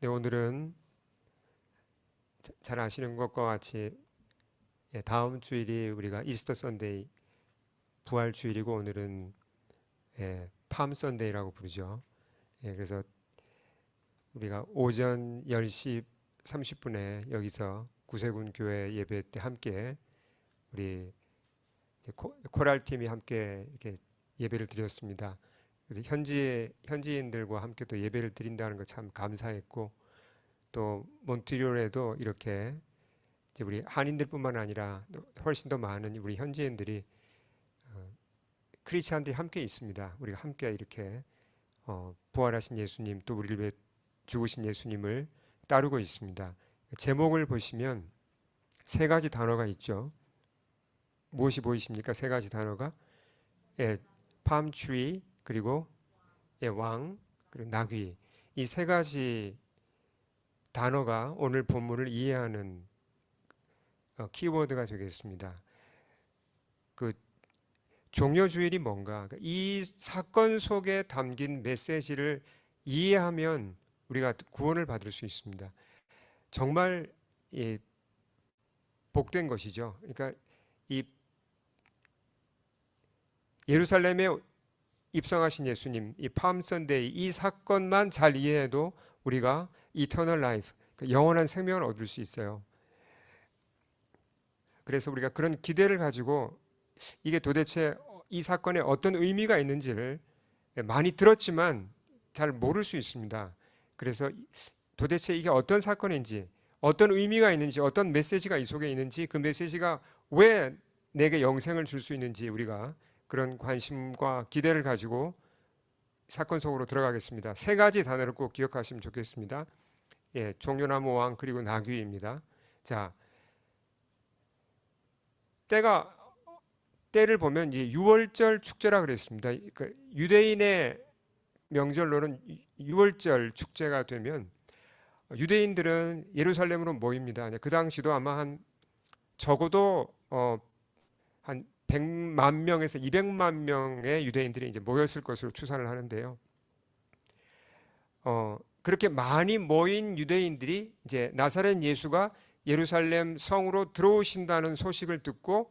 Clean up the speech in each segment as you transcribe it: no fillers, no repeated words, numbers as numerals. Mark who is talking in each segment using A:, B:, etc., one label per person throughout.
A: 네, 오늘은 잘 아시는 것과 같이 다음 주일이 우리가 이스터 선데이 부활 주일이고 오늘은 팜 선데이라고 부르죠. 그래서 우리가 오전 10시 30분에 여기서 구세군 교회 예배 때 함께 우리 코랄 팀이 함께 이렇게 예배를 드렸습니다. 그래서 현지인들과 함께 또 예배를 드린다는 거 참 감사했고, 또 몬트리올에도 이렇게 이제 우리 한인들뿐만 아니라 훨씬 더 많은 우리 현지인들이 크리스찬들이 함께 있습니다. 우리가 함께 이렇게 부활하신 예수님, 또 우리를 위해 죽으신 예수님을 따르고 있습니다. 제목을 보시면 세 가지 단어가 있죠. 무엇이 보이십니까? 세 가지 단어가 팜트리, 그리고 왕, 그리고 나귀. 이 세 가지 단어가 오늘 본문을 이해하는 키워드가 되겠습니다. 그 종려주일이 뭔가, 이 사건 속에 담긴 메시지를 이해하면 우리가 구원을 받을 수 있습니다. 정말 복된 것이죠. 그러니까 이 예루살렘에 입성하신 예수님, 이 팜 선데이, 이 사건만 잘 이해해도 우리가 이터널 라이프, 영원한 생명을 얻을 수 있어요. 그래서 우리가 그런 기대를 가지고 이게 도대체 이 사건에 어떤 의미가 있는지를 많이 들었지만 잘 모를 수 있습니다. 그래서 도대체 이게 어떤 사건인지, 어떤 의미가 있는지, 어떤 메시지가 이 속에 있는지, 그 메시지가 왜 내게 영생을 줄 수 있는지 우리가 그런 관심과 기대를 가지고 사건 속으로 들어가겠습니다. 세 가지 단어를 꼭 기억하시면 좋겠습니다. 종려나무 왕, 그리고 나귀입니다. 자, 때를 보면 이제 유월절 축제라 그랬습니다. 그러니까 유대인의 명절로는 유월절 축제가 되면 유대인들은 예루살렘으로 모입니다. 그 당시도 아마 한 적어도 한 100만 명에서 200만 명의 유대인들이 이제 모였을 것으로 추산을 하는데요. 그렇게 많이 모인 유대인들이 이제 나사렛 예수가 예루살렘 성으로 들어오신다는 소식을 듣고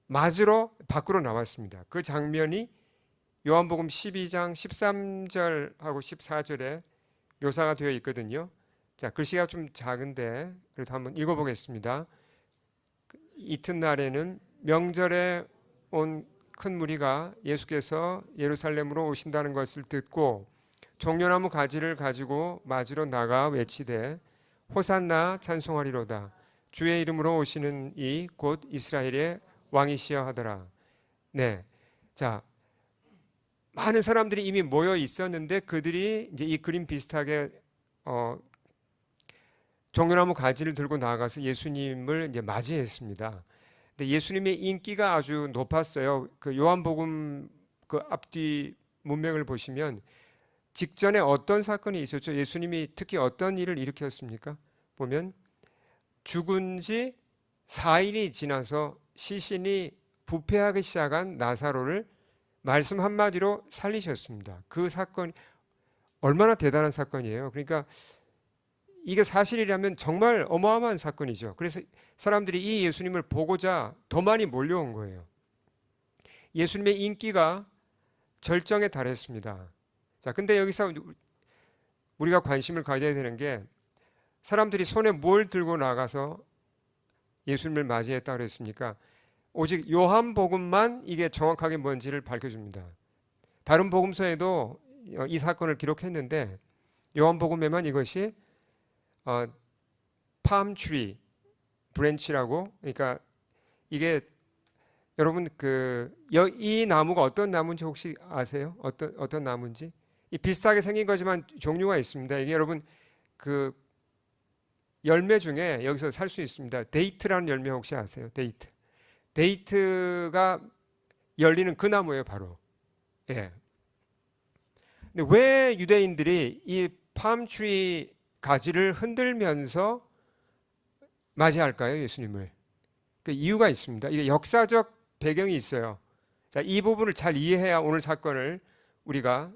A: 맞으러 밖으로 나왔습니다. 그 장면이 요한복음 12장 13절하고 14절에 묘사가 되어 있거든요. 자, 글씨가 좀 작은데 그래도 한번 읽어보겠습니다. 이튿날에는 명절에 온 큰 무리가 예수께서 예루살렘으로 오신다는 것을 듣고 종려나무 가지를 가지고 맞으러 나가 외치되 호산나 찬송하리로다. 주의 이름으로 오시는 이 곧 이스라엘의 왕이시여 하더라. 네, 자, 많은 사람들이 이미 모여 있었는데 그들이 이제 이 그림 비슷하게 종려나무 가지를 들고 나가서 예수님을 이제 맞이했습니다. 근데 예수님의 인기가 아주 높았어요. 그 요한복음 그 앞뒤 문맥을 보시면 직전에 어떤 사건이 있었죠? 예수님이 특히 어떤 일을 일으켰습니까? 보면 죽은 지 4일이 지나서 시신이 부패하기 시작한 나사로를 말씀 한마디로 살리셨습니다. 그 사건이 얼마나 대단한 사건이에요. 그러니까 이게 사실이라면 정말 어마어마한 사건이죠. 그래서 사람들이 이 예수님을 보고자 더 많이 몰려온 거예요. 예수님의 인기가 절정에 달했습니다. 자, 근데 여기서 우리가 관심을 가져야 되는 게 사람들이 손에 뭘 들고 나가서 예수님을 맞이했다고 그랬습니까? 오직 요한복음만 이게 정확하게 뭔지를 밝혀줍니다. 다른 복음서에도 이 사건을 기록했는데 요한복음에만 이것이 팜트리 브랜치라고, 그러니까 이게 여러분 이 나무가 어떤 나무인지 혹시 아세요? 어떤 나무인지? 이 비슷하게 생긴 거지만 종류가 있습니다. 이게 여러분 그 열매 중에 여기서 살 수 있습니다. 데이트라는 열매 혹시 아세요? 데이트가 열리는 그 나무예요, 바로. 예. 근데 왜 유대인들이 이 팜트리 가지를 흔들면서 맞이할까요, 예수님을? 그 이유가 있습니다. 이게 역사적 배경이 있어요. 자, 이 부분을 잘 이해해야 오늘 사건을 우리가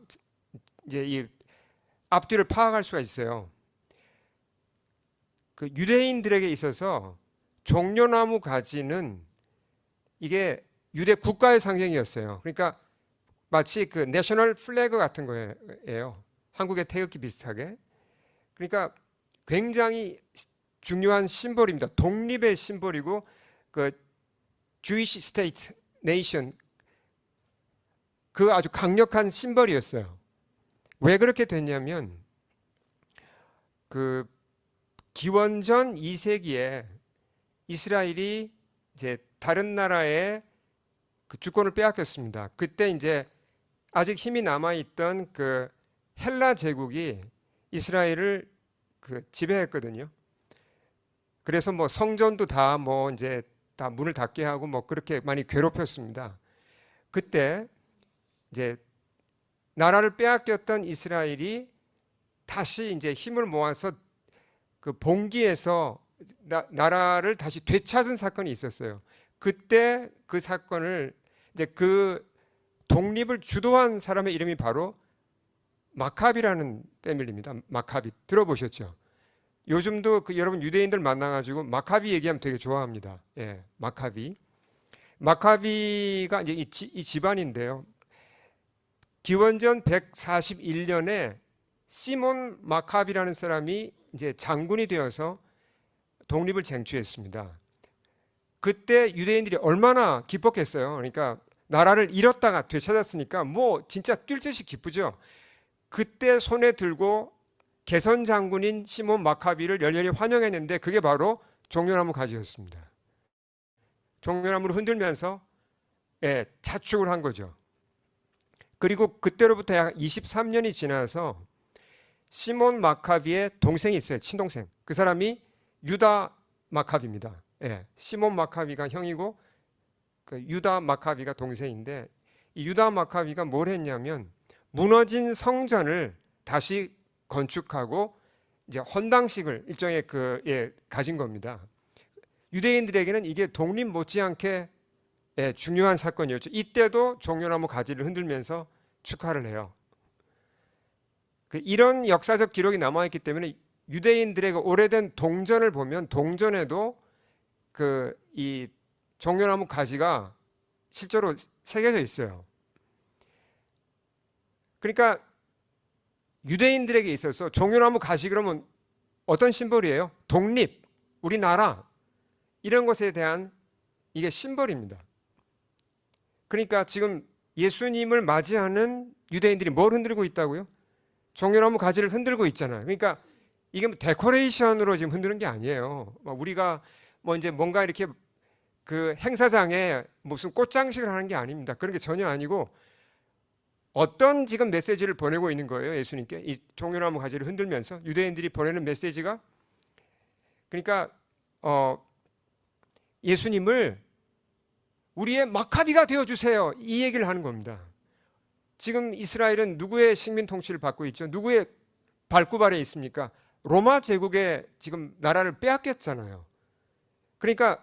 A: 이제 이 앞뒤를 파악할 수가 있어요. 그 유대인들에게 있어서 종려나무 가지는 이게 유대 국가의 상징이었어요. 그러니까 마치 그 내셔널 플래그 같은 거예요. 한국의 태극기 비슷하게. 그러니까 굉장히 중요한 심볼입니다. 독립의 심볼이고 그 주이시 스테이트 네이션 그 아주 강력한 심벌이었어요. 왜 그렇게 됐냐면 그 기원전 2세기에 이스라엘이 이제 다른 나라의 그 주권을 빼앗겼습니다. 그때 이제 아직 힘이 남아있던 그 헬라 제국이 이스라엘을 그 지배했거든요. 그래서 뭐 성전도 다 뭐 이제 다 문을 닫게 하고 뭐 그렇게 많이 괴롭혔습니다. 그때 이제 나라를 빼앗겼던 이스라엘이 다시 이제 힘을 모아서 그 봉기에서 나라를 다시 되찾은 사건이 있었어요. 그때 그 사건을 이제 그 독립을 주도한 사람의 이름이 바로 마카비라는 패밀리입니다. 마카비 들어보셨죠? 요즘도 그 여러분 유대인들 만나가지고 마카비 얘기하면 되게 좋아합니다. 예, 마카비. 마카비가 이제 이 집안인데요. 기원전 141년에 시몬 마카비라는 사람이 이제 장군이 되어서 독립을 쟁취했습니다. 그때 유대인들이 얼마나 기뻤겠어요. 그러니까 나라를 잃었다가 되찾았으니까 뭐 진짜 뛸 듯이 기쁘죠. 그때 손에 들고 개선 장군인 시몬 마카비를 열렬히 환영했는데 그게 바로 종려나무 가지였습니다. 종려나무를 흔들면서 자축을 한 거죠. 그리고 그때로부터 약 23년이 지나서 시몬 마카비의 동생이 있어요. 친동생. 그 사람이 유다 마카비입니다. 시몬 마카비가 형이고 그 유다 마카비가 동생인데 이 유다 마카비가 뭘 했냐면 무너진 성전을 다시 건축하고 이제 헌당식을 일종의 가진 겁니다. 유대인들에게는 이게 독립 못지않게 중요한 사건이었죠. 이때도 종려나무 가지를 흔들면서 축하를 해요. 이런 역사적 기록이 남아있기 때문에 유대인들의 오래된 동전을 보면 동전에도 이 종려나무 가지가 실제로 새겨져 있어요. 그러니까 유대인들에게 있어서 종려나무 가시 그러면 어떤 심벌이에요? 독립, 우리나라 이런 것에 대한 이게 심벌입니다. 그러니까 지금 예수님을 맞이하는 유대인들이 뭘 흔들고 있다고요? 종려나무 가지를 흔들고 있잖아요. 그러니까 이게 데코레이션으로 지금 흔드는 게 아니에요. 우리가 뭐 이제 뭔가 이렇게 그 행사장에 무슨 꽃장식을 하는 게 아닙니다. 그런 게 전혀 아니고 어떤 지금 메시지를 보내고 있는 거예요. 예수님께 이 종려나무 가지를 흔들면서 유대인들이 보내는 메시지가 그러니까 예수님을 우리의 마카비가 되어주세요. 이 얘기를 하는 겁니다. 지금 이스라엘은 누구의 식민 통치를 받고 있죠? 누구의 발굽 아래에 있습니까? 로마 제국의 지금 나라를 빼앗겼잖아요. 그러니까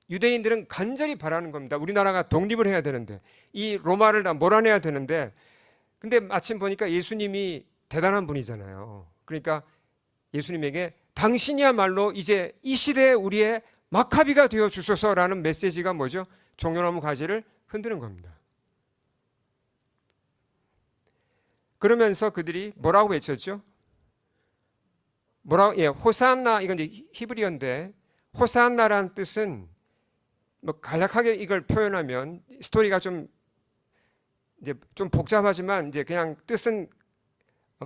A: 유대인들은 간절히 바라는 겁니다. 우리나라가 독립을 해야 되는데 이 로마를 다 몰아내야 되는데 근데 마침 보니까 예수님이 대단한 분이잖아요. 그러니까 예수님에게 당신이야말로 이제 이 시대에 우리의 마카비가 되어 주소서라는 메시지가 뭐죠? 종려나무 가지를 흔드는 겁니다. 그러면서 그들이 뭐라고 외쳤죠? 호산나, 이건 이제 히브리어인데 호산나라는 뜻은 뭐 간략하게 이걸 표현하면 스토리가 좀 이제 좀 복잡하지만 이제 그냥 뜻은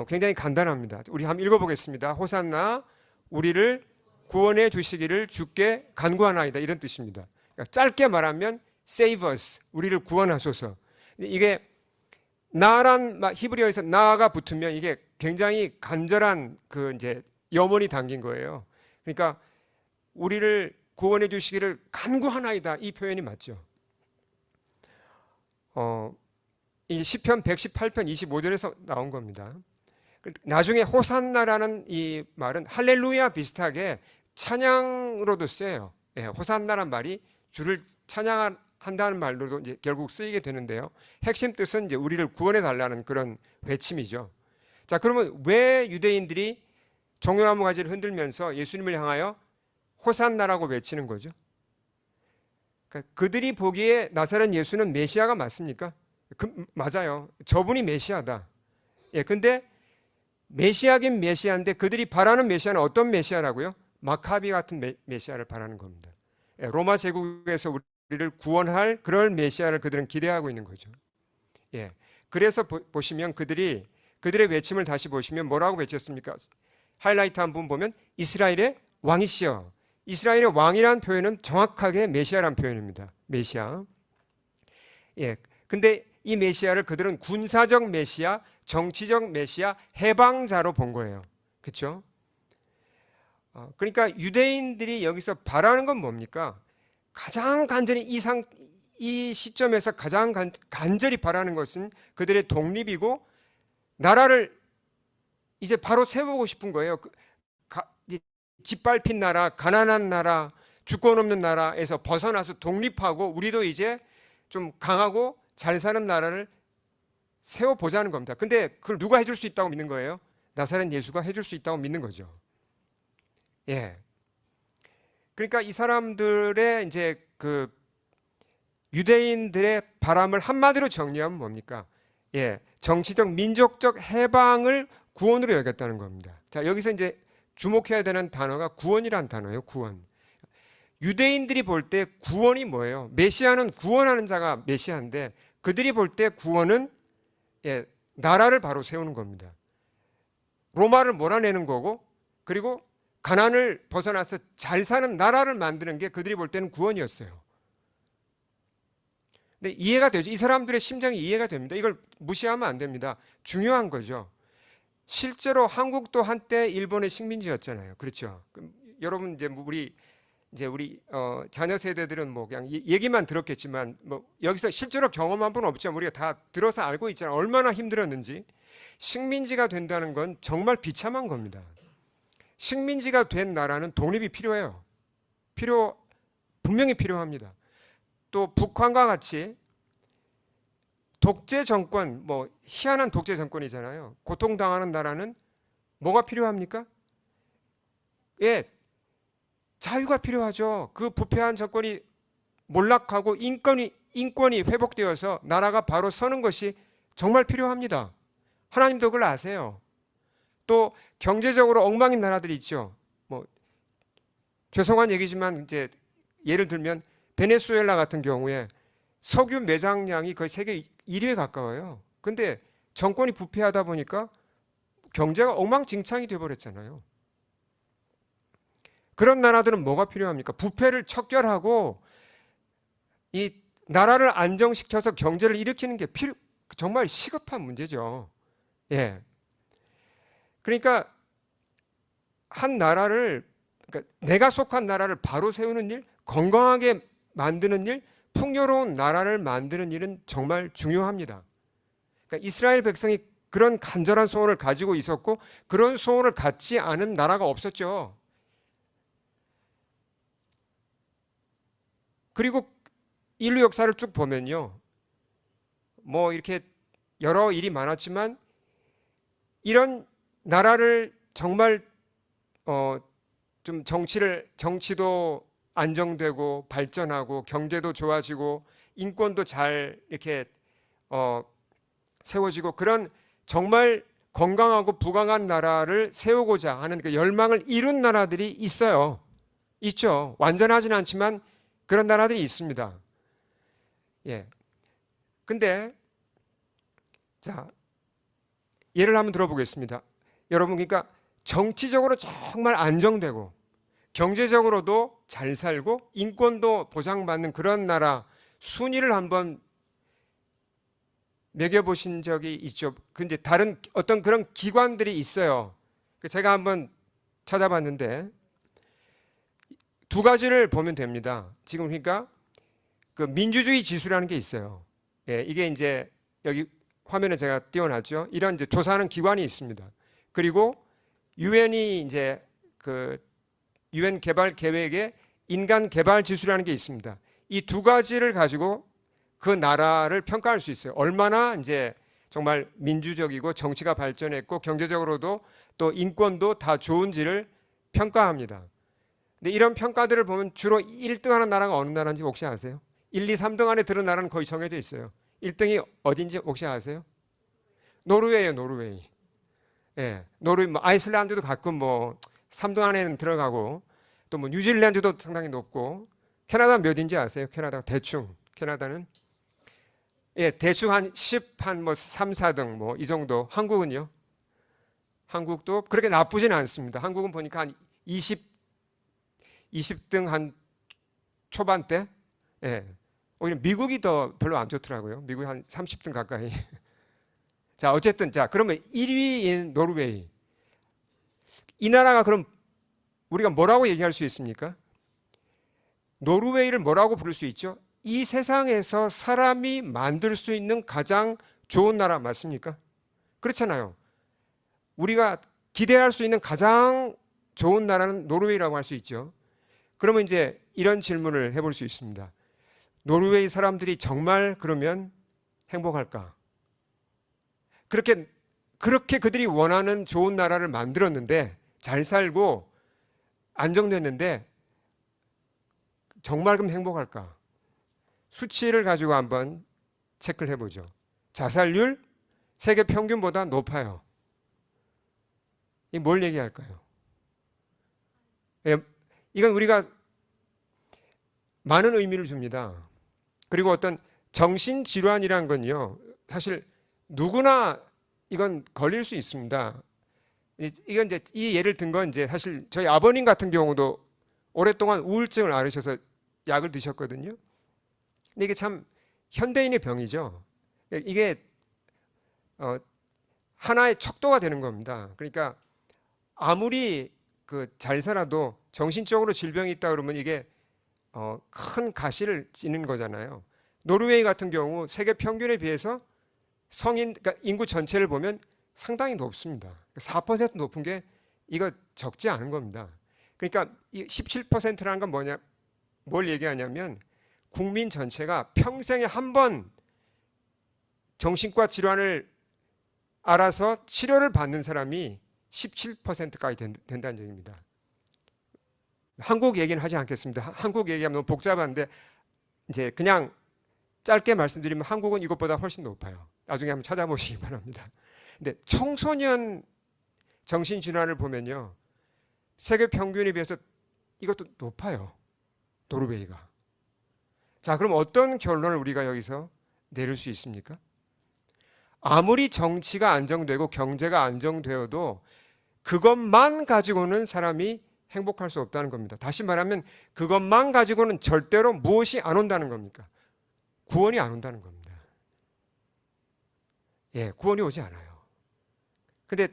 A: 굉장히 간단합니다. 우리 한번 읽어보겠습니다. 호산나, 우리를 구원해 주시기를 주께 간구하나이다 이런 뜻입니다. 그러니까 짧게 말하면 save us, 우리를 구원하소서. 이게 나란 히브리어에서 나가 붙으면 이게 굉장히 간절한 그 이제 염원이 담긴 거예요. 그러니까 우리를 구원해 주시기를 간구하나이다 이 표현이 맞죠. 이 시편 118편 25절에서 나온 겁니다. 나중에 호산나라는 이 말은 할렐루야 비슷하게 찬양으로도 쓰여요. 호산나란 말이 주를 찬양한다는 말로도 이제 결국 쓰이게 되는데요. 핵심 뜻은 이제 우리를 구원해 달라는 그런 외침이죠. 자, 그러면 왜 유대인들이 종려나무 가지를 흔들면서 예수님을 향하여 호산나라고 외치는 거죠. 그러니까 그들이 보기에 나사렛 예수는 메시아가 맞습니까? 맞아요. 저분이 메시아다. 예, 근데 메시아긴 메시아인데 그들이 바라는 메시아는 어떤 메시아라고요? 마카비 같은 메시아를 바라는 겁니다. 예, 로마 제국에서 우리를 구원할 그럴 메시아를 그들은 기대하고 있는 거죠. 예, 그래서 보시면 그들의 외침을 다시 보시면 뭐라고 외쳤습니까? 하이라이트 한번 보면 이스라엘의 왕이시여. 이스라엘의 왕이라는 표현은 정확하게 메시아라는 표현입니다. 메시아. 예, 근데 이 메시아를 그들은 군사적 메시아, 정치적 메시아, 해방자로 본 거예요. 그렇죠? 그러니까 유대인들이 여기서 바라는 건 뭡니까? 가장 간절히 이 시점에서 가장 간절히 바라는 것은 그들의 독립이고 나라를 이제 바로 세우고 싶은 거예요. 짓밟힌 나라, 가난한 나라, 주권 없는 나라에서 벗어나서 독립하고 우리도 이제 좀 강하고 잘 사는 나라를 세워보자는 겁니다. 근데 그걸 누가 해줄 수 있다고 믿는 거예요? 나사렛 예수가 해줄 수 있다고 믿는 거죠. 예. 그러니까 이 사람들의 이제 그 유대인들의 바람을 한마디로 정리하면 뭡니까? 예. 정치적, 민족적 해방을 구원으로 여겼다는 겁니다. 자, 여기서 이제 주목해야 되는 단어가 구원이라는 단어예요. 구원. 유대인들이 볼 때 구원이 뭐예요? 메시아는 구원하는 자가 메시아인데 그들이 볼 때 구원은 예, 나라를 바로 세우는 겁니다. 로마를 몰아내는 거고 그리고 가난을 벗어나서 잘 사는 나라를 만드는 게 그들이 볼 때는 구원이었어요. 근데 이해가 되죠. 이 사람들의 심정이 이해가 됩니다. 이걸 무시하면 안 됩니다. 중요한 거죠. 실제로 한국도 한때 일본의 식민지였잖아요. 그렇죠. 여러분 우리 자녀 세대들은 뭐 그냥 얘기만 들었겠지만 뭐 여기서 실제로 경험한 분 없지만 우리가 다 들어서 알고 있잖아요. 얼마나 힘들었는지. 식민지가 된다는 건 정말 비참한 겁니다. 식민지가 된 나라는 독립이 필요해요. 분명히 필요합니다. 또 북한과 같이 독재 정권, 뭐 희한한 독재 정권이잖아요. 고통당하는 나라는 뭐가 필요합니까? 예, 자유가 필요하죠. 그 부패한 정권이 몰락하고 인권이 회복되어서 나라가 바로 서는 것이 정말 필요합니다. 하나님도 그걸 아세요. 또 경제적으로 엉망인 나라들이 있죠. 뭐 죄송한 얘기지만 이제 예를 들면 베네수엘라 같은 경우에 석유 매장량이 거의 세계 1위에 가까워요. 근데 정권이 부패하다 보니까 경제가 엉망진창이 되어버렸잖아요. 그런 나라들은 뭐가 필요합니까? 부패를 척결하고 이 나라를 안정시켜서 경제를 일으키는 게 정말 시급한 문제죠. 예. 그러니까 한 나라를, 그러니까 내가 속한 나라를 바로 세우는 일, 건강하게 만드는 일, 풍요로운 나라를 만드는 일은 정말 중요합니다. 그러니까 이스라엘 백성이 그런 간절한 소원을 가지고 있었고 그런 소원을 갖지 않은 나라가 없었죠. 그리고 인류 역사를 쭉 보면요. 뭐 이렇게 여러 일이 많았지만 이런 나라를 정말 좀 정치도 안정되고 발전하고 경제도 좋아지고 인권도 잘 이렇게 세워지고 그런 정말 건강하고 부강한 나라를 세우고자 하는 그 열망을 이룬 나라들이 있어요. 있죠. 완전하진 않지만 그런 나라들이 있습니다. 예. 근데 자, 예를 한번 들어보겠습니다. 여러분, 그러니까 정치적으로 정말 안정되고 경제적으로도 잘 살고 인권도 보장받는 그런 나라 순위를 한번 매겨보신 적이 있죠. 근데 다른 어떤 그런 기관들이 있어요. 제가 한번 찾아봤는데 두 가지를 보면 됩니다. 지금 그러니까 그 민주주의 지수라는 게 있어요. 예, 이게 이제 여기 화면에 제가 띄워놨죠. 이런 이제 조사하는 기관이 있습니다. 그리고 유엔이 이제 그 유엔 개발 계획에 인간 개발 지수라는 게 있습니다. 이 두 가지를 가지고 그 나라를 평가할 수 있어요. 얼마나 이제 정말 민주적이고 정치가 발전했고 경제적으로도 또 인권도 다 좋은지를 평가합니다. 근데 이런 평가들을 보면 주로 1등하는 나라가 어느 나라인지 혹시 아세요? 1, 2, 3등 안에 드는 나라는 거의 정해져 있어요. 1등이 어딘지 혹시 아세요? 노르웨이예요, 노르웨이. 예, 노르웨이, 뭐 아이슬란드도 가끔 뭐 3등 안에는 들어가고 또 뭐 뉴질랜드도 상당히 높고 캐나다 몇인지 아세요? 캐나다 대충 캐나다는 예, 대충 한 10, 한 뭐 3, 4등 뭐 이 정도. 한국은요? 한국도 그렇게 나쁘진 않습니다. 한국은 보니까 한 20등 한 초반대? 예. 오히려 미국이 더 별로 안 좋더라고요. 미국이 한 30등 가까이. 자, 어쨌든 자, 그러면 1위인 노르웨이. 이 나라가 그럼 우리가 뭐라고 얘기할 수 있습니까? 노르웨이를 뭐라고 부를 수 있죠? 이 세상에서 사람이 만들 수 있는 가장 좋은 나라 맞습니까? 그렇잖아요. 우리가 기대할 수 있는 가장 좋은 나라는 노르웨이라고 할 수 있죠. 그러면 이제 이런 질문을 해볼 수 있습니다. 노르웨이 사람들이 정말 그러면 행복할까? 그렇게 그들이 원하는 좋은 나라를 만들었는데 잘 살고 안정됐는데 정말 그럼 행복할까? 수치를 가지고 한번 체크를 해보죠. 자살률 세계 평균보다 높아요. 이 뭘 얘기할까요? 예, 이건 우리가 많은 의미를 줍니다. 그리고 어떤 정신질환이란 건요, 사실 누구나 이건 걸릴 수 있습니다. 이건 이제 이 예를 든 건 이제 사실 저희 아버님 같은 경우도 오랫동안 우울증을 앓으셔서 약을 드셨거든요. 근데 이게 참 현대인의 병이죠. 이게 하나의 척도가 되는 겁니다. 그러니까 아무리 잘 살아도 정신적으로 질병이 있다 그러면 이게 큰 가시를 지는 거잖아요. 노르웨이 같은 경우 세계 평균에 비해서 그러니까 인구 전체를 보면 상당히 높습니다. 4% 높은 게 이거 적지 않은 겁니다. 그러니까 이 17%라는 건 뭘 얘기하냐면 국민 전체가 평생에 한 번 정신과 질환을 알아서 치료를 받는 사람이 17%까지 된다는 얘기입니다. 한국 얘기는 하지 않겠습니다. 한국 얘기하면 너무 복잡한데 이제 그냥 짧게 말씀드리면 한국은 이것보다 훨씬 높아요. 나중에 한번 찾아보시기 바랍니다. 근데 청소년 정신질환을 보면요. 세계 평균에 비해서 이것도 높아요. 노르웨이가. 자, 그럼 어떤 결론을 우리가 여기서 내릴 수 있습니까? 아무리 정치가 안정되고 경제가 안정되어도 그것만 가지고는 사람이 행복할 수 없다는 겁니다. 다시 말하면 그것만 가지고는 절대로 무엇이 안 온다는 겁니까? 구원이 안 온다는 겁니다. 예, 구원이 오지 않아요. 근데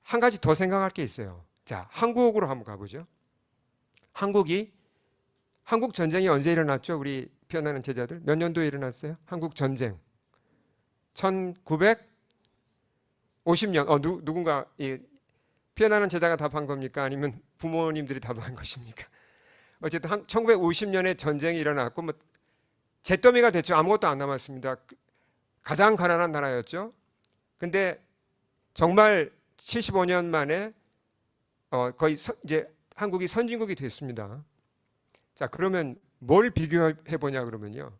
A: 한 가지 더 생각할 게 있어요. 자, 한국으로 한번 가보죠. 한국 전쟁이 언제 일어났죠? 우리 피어나는 제자들 몇 년도에 일어났어요? 한국 전쟁 1950년. 누군가 피어나는 제자가 답한 겁니까? 아니면 부모님들이 답한 것입니까? 어쨌든 1950년에 전쟁이 일어났고 뭐 잿더미가 됐죠. 아무것도 안 남았습니다. 가장 가난한 나라였죠. 근데 정말 75년 만에 거의 이제 한국이 선진국이 됐습니다. 자, 그러면 뭘 비교해 보냐 그러면요.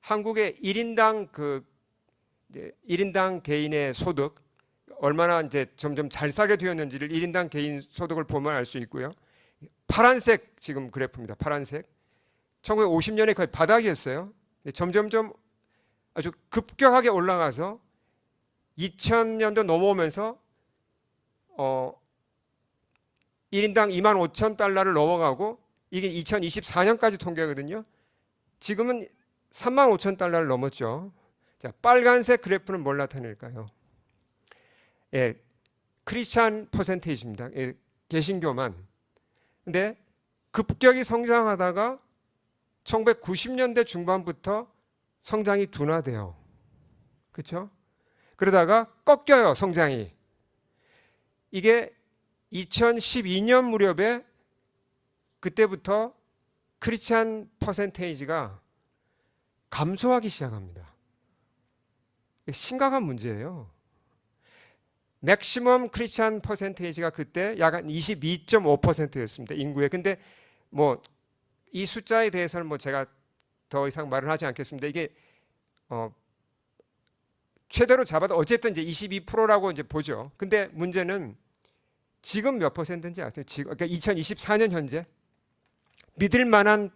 A: 한국의 1인당 개인의 소득 얼마나 이제 점점 잘 살게 되었는지를 1인당 개인 소득을 보면 알 수 있고요. 파란색 지금 그래프입니다. 파란색. 1950년에 거의 바닥이었어요. 점점점 아주 급격하게 올라가서 2000년도 넘어오면서 1인당 25,000달러를 넘어가고 이게 2024년까지 통계거든요. 지금은 35,000달러를 넘었죠. 자, 빨간색 그래프는 뭘 나타낼까요? 예, 크리스찬 퍼센테이지입니다. 예, 개신교만. 근데 급격히 성장하다가 1990년대 중반부터 성장이 둔화돼요. 그렇죠? 그러다가 꺾여요, 성장이. 이게 2012년 무렵에 그때부터 크리스찬 퍼센테이지가 감소하기 시작합니다. 심각한 문제예요. 맥시멈 크리스찬 퍼센테이지가 그때 약 22.5%였습니다. 인구에. 근데 뭐 이 숫자에 대해서는 뭐 제가 더 이상 말을 하지 않겠습니다. 이게 최대로 잡아도 어쨌든 이제 22%라고 이제 보죠. 근데 문제는 지금 몇 퍼센트인지 아세요? 지금 그러니까 2024년 현재 믿을 만한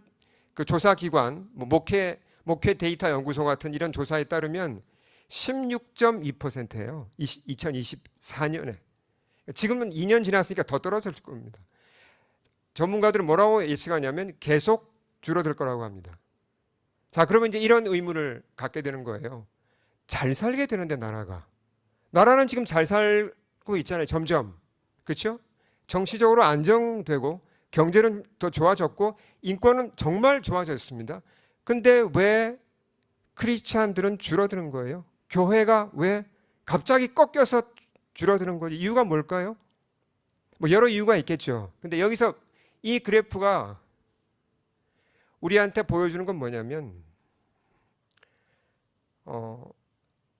A: 그 조사 기관, 뭐 목회 데이터 연구소 같은 이런 조사에 따르면 16.2%예요. 2024년에. 지금은 2년 지났으니까 더 떨어질 겁니다. 전문가들은 뭐라고 예측하냐면 계속 줄어들 거라고 합니다. 자, 그러면 이제 이런 의문을 갖게 되는 거예요. 잘 살게 되는데 나라는 지금 잘 살고 있잖아요. 점점. 그렇죠? 정치적으로 안정되고 경제는 더 좋아졌고 인권은 정말 좋아졌습니다. 근데 왜 크리스찬들은 줄어드는 거예요? 교회가 왜 갑자기 꺾여서 줄어드는 거지? 이유가 뭘까요? 뭐 여러 이유가 있겠죠. 근데 여기서 이 그래프가 우리한테 보여주는 건 뭐냐면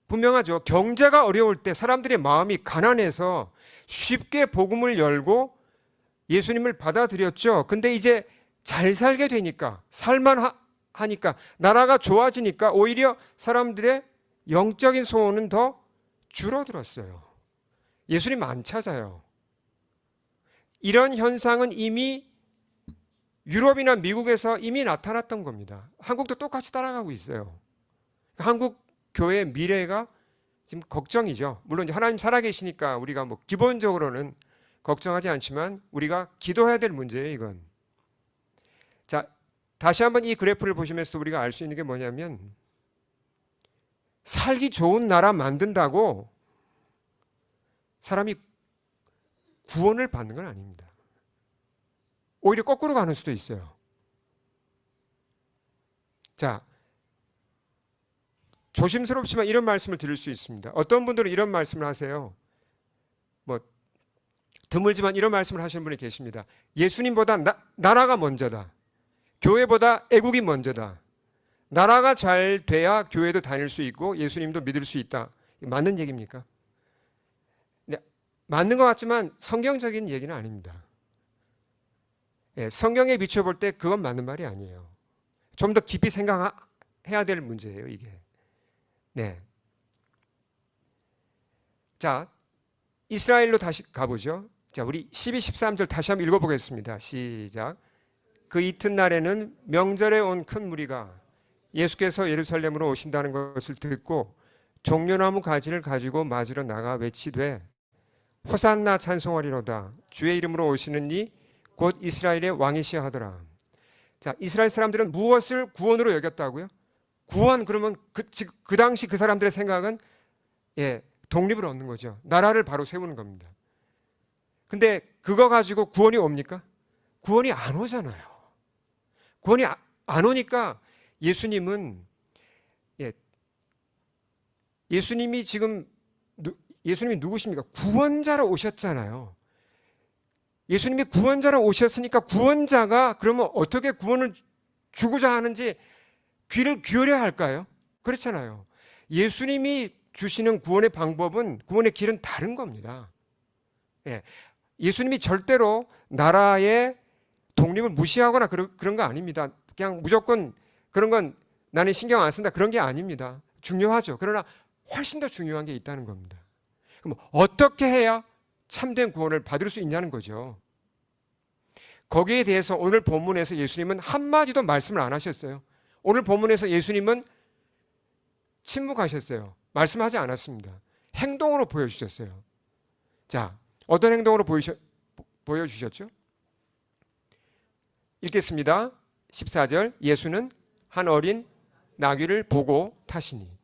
A: 분명하죠. 경제가 어려울 때 사람들의 마음이 가난해서 쉽게 복음을 열고 예수님을 받아들였죠. 근데 이제 잘 살게 되니까 살만하니까 나라가 좋아지니까 오히려 사람들의 영적인 소원은 더 줄어들었어요. 예수님 안 찾아요. 이런 현상은 이미 유럽이나 미국에서 이미 나타났던 겁니다. 한국도 똑같이 따라가고 있어요. 한국 교회의 미래가 지금 걱정이죠. 물론 이제 하나님 살아계시니까 우리가 뭐 기본적으로는 걱정하지 않지만 우리가 기도해야 될 문제예요, 이건. 자, 다시 한번 이 그래프를 보시면서 우리가 알 수 있는 게 뭐냐면 살기 좋은 나라 만든다고 사람이 구원을 받는 건 아닙니다. 오히려 거꾸로 가는 수도 있어요. 자, 조심스럽지만 이런 말씀을 드릴 수 있습니다. 어떤 분들은 이런 말씀을 하세요. 뭐 드물지만 이런 말씀을 하시는 분이 계십니다. 예수님보다 나라가 먼저다. 교회보다 애국이 먼저다. 나라가 잘 돼야 교회도 다닐 수 있고 예수님도 믿을 수 있다. 맞는 얘기입니까? 네, 맞는 것 같지만 성경적인 얘기는 아닙니다. 예, 성경에 비춰볼 때 그건 맞는 말이 아니에요. 좀 더 깊이 생각해야 될 문제예요, 이게. 네. 자, 이스라엘로 다시 가보죠. 자, 우리 12, 13절 다시 한번 읽어보겠습니다. 시작. 그 이튿날에는 명절에 온 큰 무리가 예수께서 예루살렘으로 오신다는 것을 듣고 종려나무 가지를 가지고 맞으러 나가 외치되 호산나 찬송하리로다. 주의 이름으로 오시는 이 곧 이스라엘의 왕이시여 하더라. 자, 이스라엘 사람들은 무엇을 구원으로 여겼다고요? 구원 그러면 그 당시 그 사람들의 생각은 독립을 얻는 거죠. 나라를 바로 세우는 겁니다. 근데 그거 가지고 구원이 옵니까? 구원이 안 오잖아요. 구원이 안 오니까 예수님은 예수님이 누구십니까? 구원자로 오셨잖아요. 예수님이 구원자로 오셨으니까 구원자가 그러면 어떻게 구원을 주고자 하는지 귀를 기울여야 할까요? 그렇잖아요. 예수님이 주시는 구원의 방법은 구원의 길은 다른 겁니다. 예수님이 절대로 나라의 독립을 무시하거나 그런 거 아닙니다. 그냥 무조건 그런 건 나는 신경 안 쓴다 그런 게 아닙니다. 중요하죠. 그러나 훨씬 더 중요한 게 있다는 겁니다. 그럼 어떻게 해야 참된 구원을 받을 수 있냐는 거죠. 거기에 대해서 오늘 본문에서 예수님은 한마디도 말씀을 안 하셨어요. 오늘 본문에서 예수님은 침묵하셨어요. 말씀하지 않았습니다. 행동으로 보여주셨어요. 자, 어떤 행동으로 보여주셨죠? 읽겠습니다. 14절. 예수는 한 어린 나귀를 보고 타시니.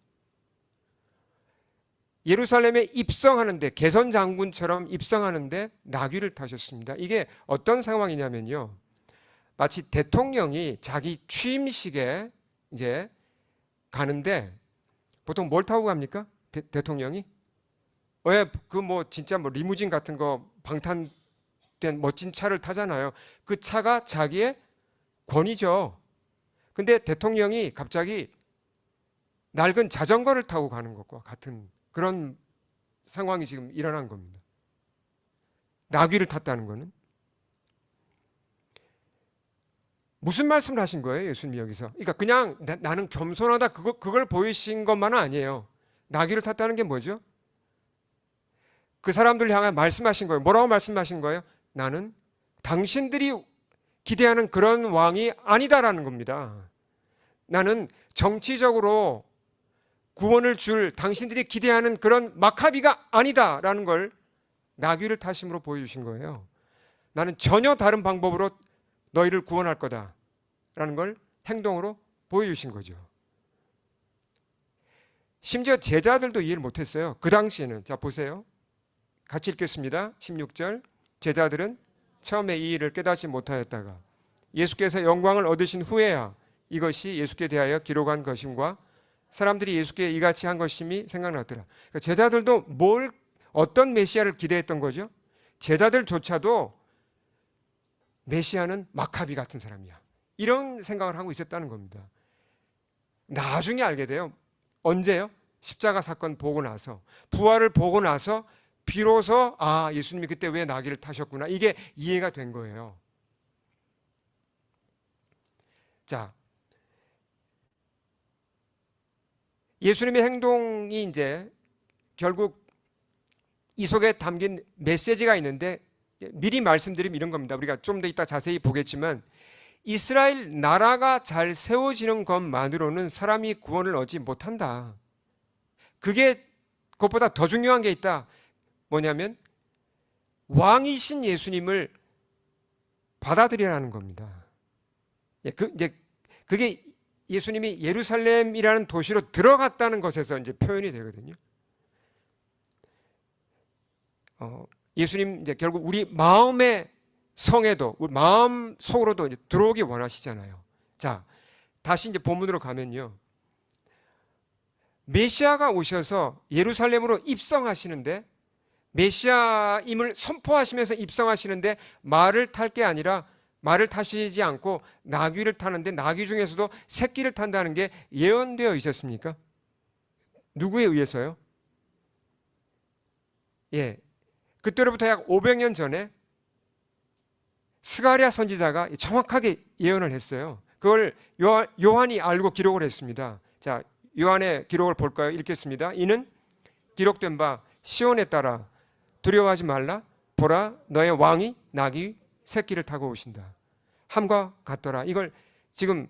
A: 예루살렘에 입성하는데 개선 장군처럼 입성하는데 나귀를 타셨습니다. 이게 어떤 상황이냐면요. 마치 대통령이 자기 취임식에 이제 가는데 보통 뭘 타고 갑니까? 대통령이? 왜 그 뭐 진짜 뭐 리무진 같은 거 방탄된 멋진 차를 타잖아요. 그 차가 자기의 권위죠. 근데 대통령이 갑자기 낡은 자전거를 타고 가는 것과 같은 그런 상황이 지금 일어난 겁니다. 나귀를 탔다는 것은 무슨 말씀을 하신 거예요, 예수님이 여기서? 그러니까 그냥 나는 겸손하다 그걸 보이신 것만은 아니에요. 나귀를 탔다는 게 뭐죠? 그 사람들 향해 말씀하신 거예요. 뭐라고 말씀하신 거예요? 나는 당신들이 기대하는 그런 왕이 아니다라는 겁니다. 나는 정치적으로 구원을 줄 당신들이 기대하는 그런 마카비가 아니다라는 걸 나귀를 타심으로 보여주신 거예요. 나는 전혀 다른 방법으로 너희를 구원할 거다라는 걸 행동으로 보여주신 거죠. 심지어 제자들도 이해를 못했어요. 그 당시에는. 자, 보세요. 같이 읽겠습니다. 16절. 제자들은 처음에 이 일을 깨닫지 못하였다가 예수께서 영광을 얻으신 후에야 이것이 예수께 대하여 기록한 것임과 사람들이 예수께 이같이 한 것임이 생각났더라. 그러니까 제자들도 어떤 메시아를 기대했던 거죠? 제자들조차도 메시아는 마카비 같은 사람이야, 이런 생각을 하고 있었다는 겁니다. 나중에 알게 돼요. 언제요? 십자가 사건 보고 나서, 부활을 보고 나서 비로소 예수님이 그때 왜 나귀를 타셨구나, 이게 이해가 된 거예요. 자, 예수님의 행동이 이제 결국 이 속에 담긴 메시지가 있는데, 미리 말씀드리면 이런 겁니다. 우리가 좀 더 이따 자세히 보겠지만, 이스라엘 나라가 잘 세워지는 것만으로는 사람이 구원을 얻지 못한다. 그것보다 더 중요한 게 있다. 뭐냐면 왕이신 예수님을 받아들이라는 겁니다. 그게 예수님이 예루살렘이라는 도시로 들어갔다는 것에서 이제 표현이 되거든요. 예수님 이제 결국 우리 마음의 성에도, 우리 마음 속으로도 이제 들어오기 원하시잖아요. 자, 다시 이제 본문으로 가면요. 메시아가 오셔서 예루살렘으로 입성하시는데, 메시아임을 선포하시면서 입성하시는데 말을 탈 게 아니라, 말을 타시지 않고 나귀를 타는데, 나귀 중에서도 새끼를 탄다는 게 예언되어 있었습니까? 누구에 의해서요? 그때로부터 약 500년 전에 스가랴 선지자가 정확하게 예언을 했어요. 그걸 요한이 알고 기록을 했습니다. 자, 요한의 기록을 볼까요? 읽겠습니다. 이는 기록된 바 시온에 따라 두려워하지 말라. 보라, 너의 왕이 나귀 새끼를 타고 오신다. 함과 같더라. 이걸 지금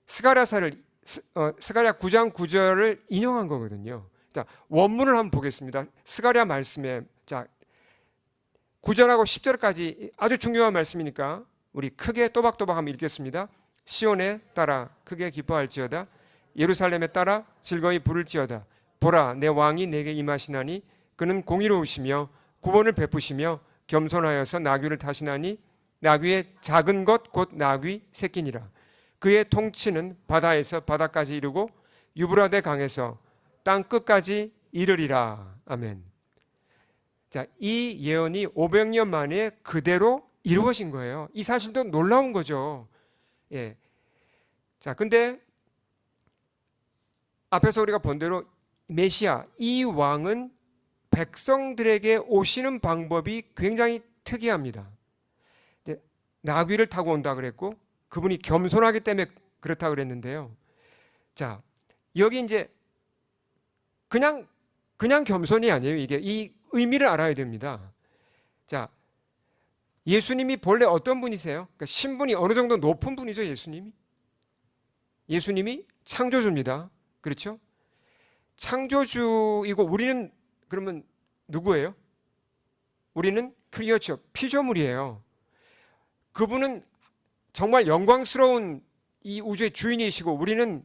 A: 스가랴 9장 9절을 인용한 거거든요. 자, 원문을 한번 보겠습니다. 스가랴 말씀에, 자, 9절하고 10절까지 아주 중요한 말씀이니까 우리 크게 또박또박 한번 읽겠습니다. 시온에 따라 크게 기뻐할지어다. 예루살렘에 따라 즐거이 부를지어다. 보라, 내 왕이 내게 임하시나니 그는 공의로우시며 구원을 베푸시며 겸손하여서 나귀를 타시나니 나귀의 작은 것 곧 나귀 새끼니라. 그의 통치는 바다에서 바다까지 이르고 유브라데 강에서 땅 끝까지 이르리라. 아멘. 자, 이 예언이 500년 만에 그대로 이루어진 거예요. 이 사실도 놀라운 거죠. 자, 근데 앞에서 우리가 본 대로 메시아, 이 왕은 백성들에게 오시는 방법이 굉장히 특이합니다. 나귀를 타고 온다 그랬고, 그분이 겸손하기 때문에 그렇다 그랬는데요. 자, 여기 이제 그냥 겸손이 아니에요. 이게 이 의미를 알아야 됩니다. 자, 예수님이 본래 어떤 분이세요? 그러니까 신분이 어느 정도 높은 분이죠, 예수님이. 예수님이 창조주입니다. 그렇죠? 창조주이고, 우리는 그러면 누구예요? 우리는 크리어처, 피조물이에요. 그분은 정말 영광스러운 이 우주의 주인이시고, 우리는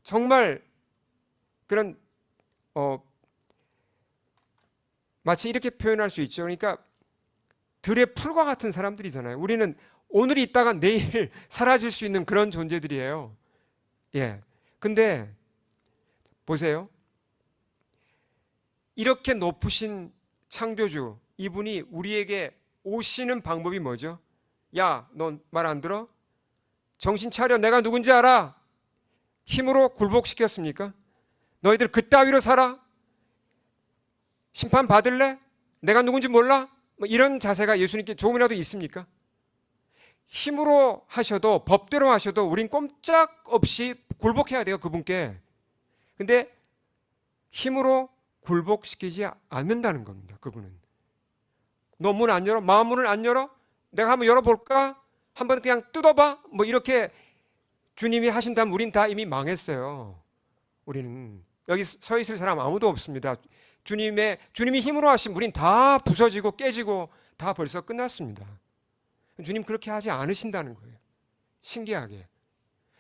A: 정말 그런 마치 이렇게 표현할 수 있죠. 그러니까 들의 풀과 같은 사람들이잖아요. 우리는 오늘 있다가 내일 사라질 수 있는 그런 존재들이에요. 근데 보세요. 이렇게 높으신 창조주, 이분이 우리에게 오시는 방법이 뭐죠? 야, 넌 말 안 들어? 정신 차려. 내가 누군지 알아? 힘으로 굴복시켰습니까? 너희들 그따위로 살아? 심판 받을래? 내가 누군지 몰라? 뭐 이런 자세가 예수님께 조금이라도 있습니까? 힘으로 하셔도 법대로 하셔도 우린 꼼짝없이 굴복해야 돼요, 그분께. 근데 힘으로 굴복시키지 않는다는 겁니다, 그분은. 너 문 안 열어? 마음 문을 안 열어? 내가 한번 열어볼까? 한번 그냥 뜯어봐? 뭐 이렇게 주님이 하신다면 우린 다 이미 망했어요. 우리는 여기 서 있을 사람 아무도 없습니다. 주님이 힘으로 하시면 우린 다 부서지고 깨지고 다 벌써 끝났습니다. 주님 그렇게 하지 않으신다는 거예요. 신기하게.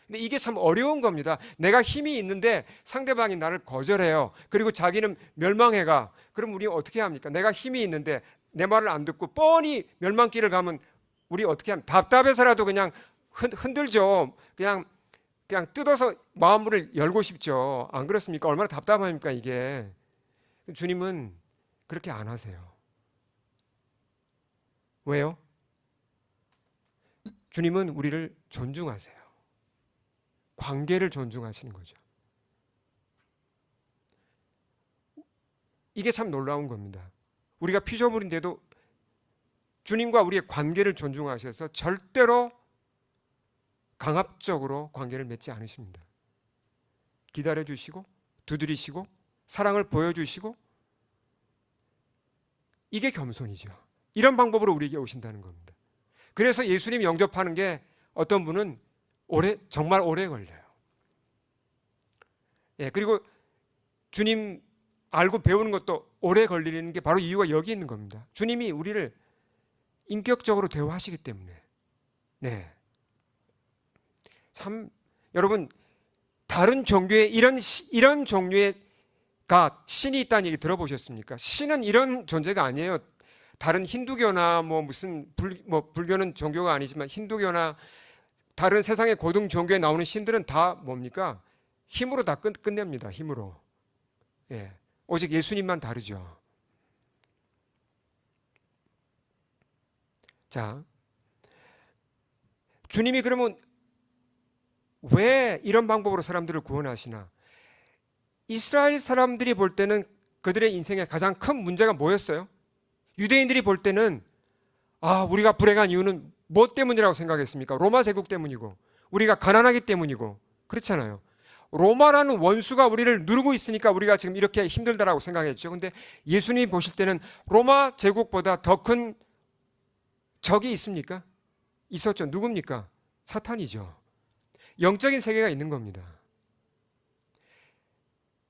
A: 근데 이게 참 어려운 겁니다. 내가 힘이 있는데 상대방이 나를 거절해요. 그리고 자기는 멸망해가. 그럼 우리 어떻게 합니까? 내가 힘이 있는데 내 말을 안 듣고 뻔히 멸망길을 가면 우리 어떻게 합니까? 답답해서라도 그냥 흔들죠. 그냥 뜯어서 마음문을 열고 싶죠. 안 그렇습니까? 얼마나 답답합니까 이게. 주님은 그렇게 안 하세요. 왜요? 주님은 우리를 존중하세요. 관계를 존중하시는 거죠. 이게 참 놀라운 겁니다. 우리가 피조물인데도 주님과 우리의 관계를 존중하셔서 절대로 강압적으로 관계를 맺지 않으십니다. 기다려주시고 두드리시고 사랑을 보여주시고, 이게 겸손이죠. 이런 방법으로 우리에게 오신다는 겁니다. 그래서 예수님 영접하는 게 어떤 분은 정말 오래 걸려요. 예, 그리고 주님 알고 배우는 것도 오래 걸리는 게 바로 이유가 여기 있는 겁니다. 주님이 우리를 인격적으로 대우하시기 때문에. 네. 참 여러분, 다른 종교에 이런 종류의 신이 있다는 얘기 들어보셨습니까? 신은 이런 존재가 아니에요. 다른 힌두교나 무슨 불교는 종교가 아니지만 힌두교나 다른 세상의 고등 종교에 나오는 신들은 다 뭡니까? 힘으로 다 끝냅니다. 힘으로. 예. 오직 예수님만 다르죠. 자, 주님이 그러면 왜 이런 방법으로 사람들을 구원하시나? 이스라엘 사람들이 볼 때는 그들의 인생의 가장 큰 문제가 뭐였어요? 유대인들이 볼 때는 우리가 불행한 이유는 뭐 때문이라고 생각했습니까? 로마 제국 때문이고 우리가 가난하기 때문이고 그렇잖아요. 로마라는 원수가 우리를 누르고 있으니까 우리가 지금 이렇게 힘들다라고 생각했죠. 근데 예수님이 보실 때는 로마 제국보다 더 큰 적이 있습니까? 있었죠. 누굽니까? 사탄이죠. 영적인 세계가 있는 겁니다.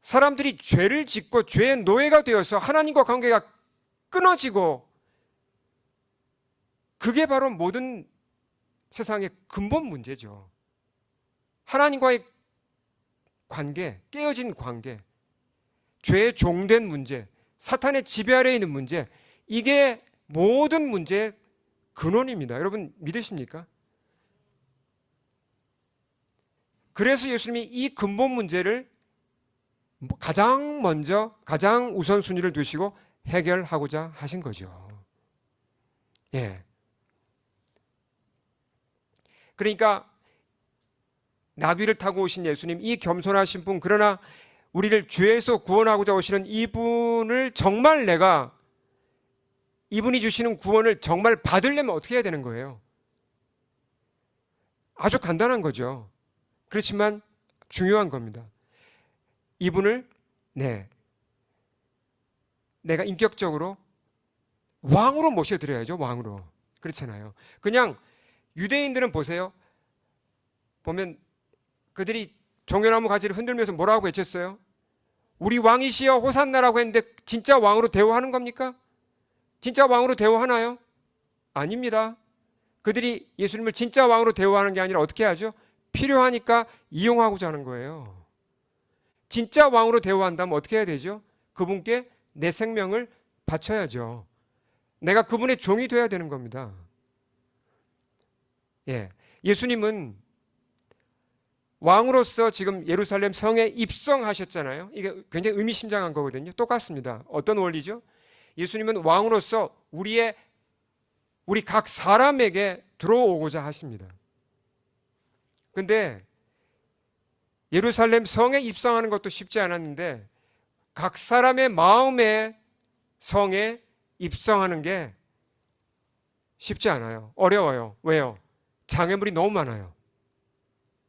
A: 사람들이 죄를 짓고 죄의 노예가 되어서 하나님과 관계가 끊어지고, 그게 바로 모든 세상의 근본 문제죠. 하나님과의 관계, 깨어진 관계, 죄의 종된 문제, 사탄의 지배 아래에 있는 문제, 이게 모든 문제의 근원입니다. 여러분 믿으십니까? 그래서 예수님이 이 근본 문제를 가장 먼저, 가장 우선순위를 두시고 해결하고자 하신 거죠. 예. 그러니까 나귀를 타고 오신 예수님, 이 겸손하신 분, 그러나 우리를 죄에서 구원하고자 오시는 이분을 정말 이분이 주시는 구원을 정말 받으려면 어떻게 해야 되는 거예요? 아주 간단한 거죠. 그렇지만 중요한 겁니다. 이분을 내가 인격적으로 왕으로 모셔드려야죠. 왕으로. 그렇잖아요. 그냥 유대인들은 보세요. 보면 그들이 종려나무 가지를 흔들면서 뭐라고 외쳤어요? 우리 왕이시여 호산나라고 했는데 진짜 왕으로 대우하는 겁니까? 진짜 왕으로 대우하나요? 아닙니다. 그들이 예수님을 진짜 왕으로 대우하는 게 아니라 어떻게 하죠? 필요하니까 이용하고자 하는 거예요. 진짜 왕으로 대우한다면 어떻게 해야 되죠? 그분께 내 생명을 바쳐야죠. 내가 그분의 종이 돼야 되는 겁니다. 예. 예수님은 왕으로서 지금 예루살렘 성에 입성하셨잖아요. 이게 굉장히 의미심장한 거거든요. 똑같습니다. 어떤 원리죠? 예수님은 왕으로서 우리 각 사람에게 들어오고자 하십니다. 근데 예루살렘 성에 입성하는 것도 쉽지 않았는데 각 사람의 마음에 성에 입성하는 게 쉽지 않아요. 어려워요. 왜요? 장애물이 너무 많아요.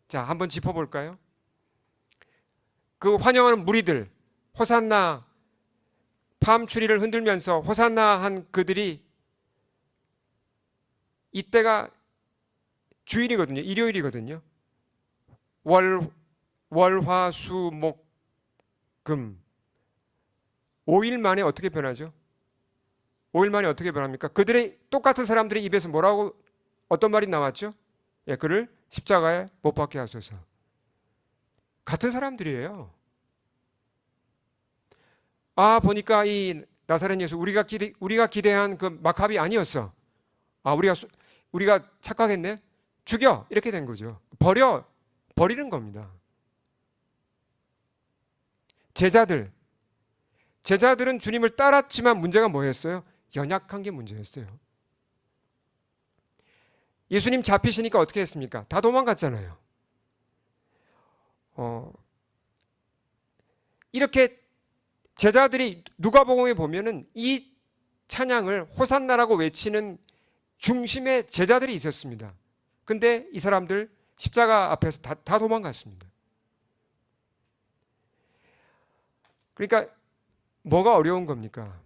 A: 자, 한번 짚어볼까요? 그 환영하는 무리들, 호산나 팜추리를 흔들면서 호산나 한 그들이 이때가 주일이거든요. 일요일이거든요. 월, 화, 수, 목, 금. 5일 만에 어떻게 변하죠? 5일 만에 어떻게 변합니까? 그들의 똑같은 사람들의 입에서 뭐라고 어떤 말이 나왔죠? 예, 그를 십자가에 못 박게 하소서. 같은 사람들이에요. 아, 보니까 이 나사렛 예수 우리가 기대한 그 마카비 아니었어. 아, 우리가 착각했네. 죽여 이렇게 된 거죠. 버리는 겁니다. 제자들은 주님을 따랐지만 문제가 뭐였어요? 연약한 게 문제였어요. 예수님 잡히시니까 어떻게 했습니까? 다 도망갔잖아요. 이렇게 제자들이 누가복음에 보면은 이 찬양을 호산나라고 외치는 중심에 제자들이 있었습니다. 근데 이 사람들 십자가 앞에서 다 도망갔습니다. 그러니까 뭐가 어려운 겁니까?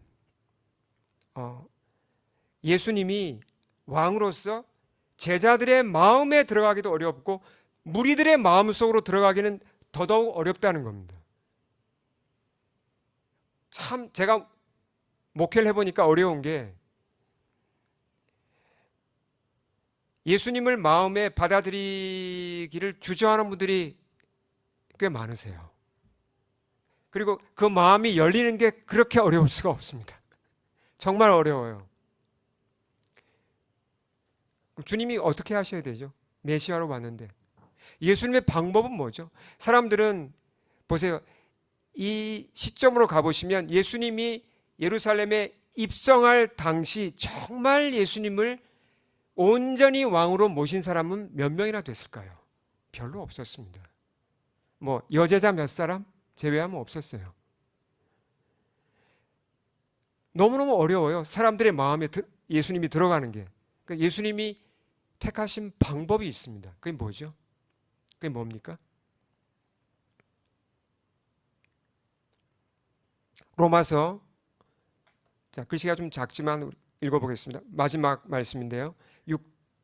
A: 예수님이 왕으로서 제자들의 마음에 들어가기도 어렵고 무리들의 마음속으로 들어가기는 더더욱 어렵다는 겁니다. 참 제가 목회를 해보니까 어려운 게 예수님을 마음에 받아들이기를 주저하는 분들이 꽤 많으세요. 그리고 그 마음이 열리는 게 그렇게 어려울 수가 없습니다. 정말 어려워요. 그럼 주님이 어떻게 하셔야 되죠? 메시아로 왔는데. 예수님의 방법은 뭐죠? 사람들은 보세요. 이 시점으로 가보시면 예수님이 예루살렘에 입성할 당시 정말 예수님을 온전히 왕으로 모신 사람은 몇 명이나 됐을까요? 별로 없었습니다. 뭐 여제자 몇 사람 제외하면 없었어요. 너무너무 어려워요. 사람들의 마음에 예수님이 들어가는 게. 그러니까 예수님이 택하신 방법이 있습니다. 그게 뭐죠? 그게 뭡니까? 로마서, 자, 글씨가 좀 작지만 읽어보겠습니다. 마지막 말씀인데요.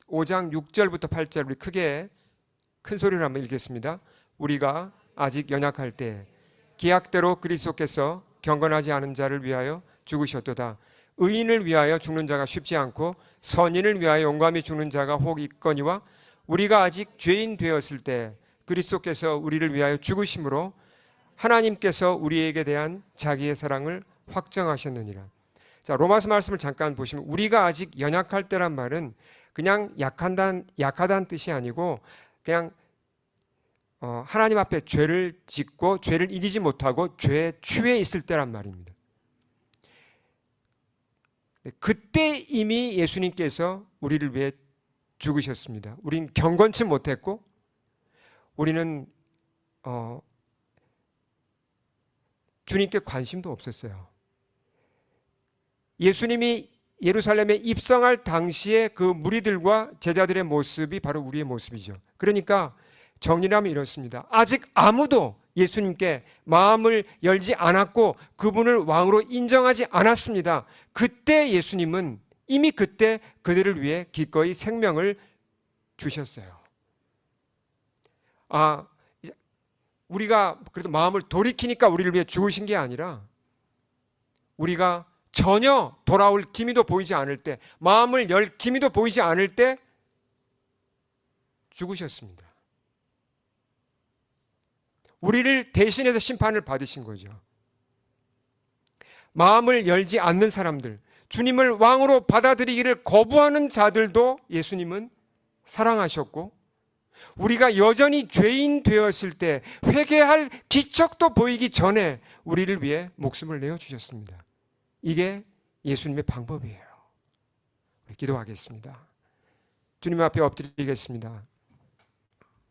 A: 5장 6절부터 8절 우리 크게 큰 소리로 한번 읽겠습니다. 우리가 아직 연약할 때 기약대로 그리스도께서 경건하지 않은 자를 위하여 죽으셨도다. 의인을 위하여 죽는 자가 쉽지 않고 선인을 위하여 용감히 죽는 자가 혹 있거니와 우리가 아직 죄인 되었을 때 그리스도께서 우리를 위하여 죽으심으로 하나님께서 우리에게 대한 자기의 사랑을 확정하셨느니라. 자, 로마서 말씀을 잠깐 보시면 우리가 아직 연약할 때란 말은 그냥 약하다는 뜻이 아니고 그냥 하나님 앞에 죄를 짓고 죄를 이기지 못하고 죄에 취해 있을 때란 말입니다. 그때 이미 예수님께서 우리를 위해 죽으셨습니다. 우린 경건치 못했고 우리는 주님께 관심도 없었어요. 예수님이 예루살렘에 입성할 당시에 그 무리들과 제자들의 모습이 바로 우리의 모습이죠. 그러니까 정리하면 이렇습니다. 아직 아무도 예수님께 마음을 열지 않았고 그분을 왕으로 인정하지 않았습니다. 그때 예수님은 이미 그때 그들을 위해 기꺼이 생명을 주셨어요. 우리가 그래도 마음을 돌이키니까 우리를 위해 죽으신 게 아니라 우리가 전혀 돌아올 기미도 보이지 않을 때, 마음을 열 기미도 보이지 않을 때 죽으셨습니다. 우리를 대신해서 심판을 받으신 거죠. 마음을 열지 않는 사람들, 주님을 왕으로 받아들이기를 거부하는 자들도 예수님은 사랑하셨고 우리가 여전히 죄인 되었을 때 회개할 기척도 보이기 전에 우리를 위해 목숨을 내어주셨습니다. 이게 예수님의 방법이에요. 기도하겠습니다. 주님 앞에 엎드리겠습니다.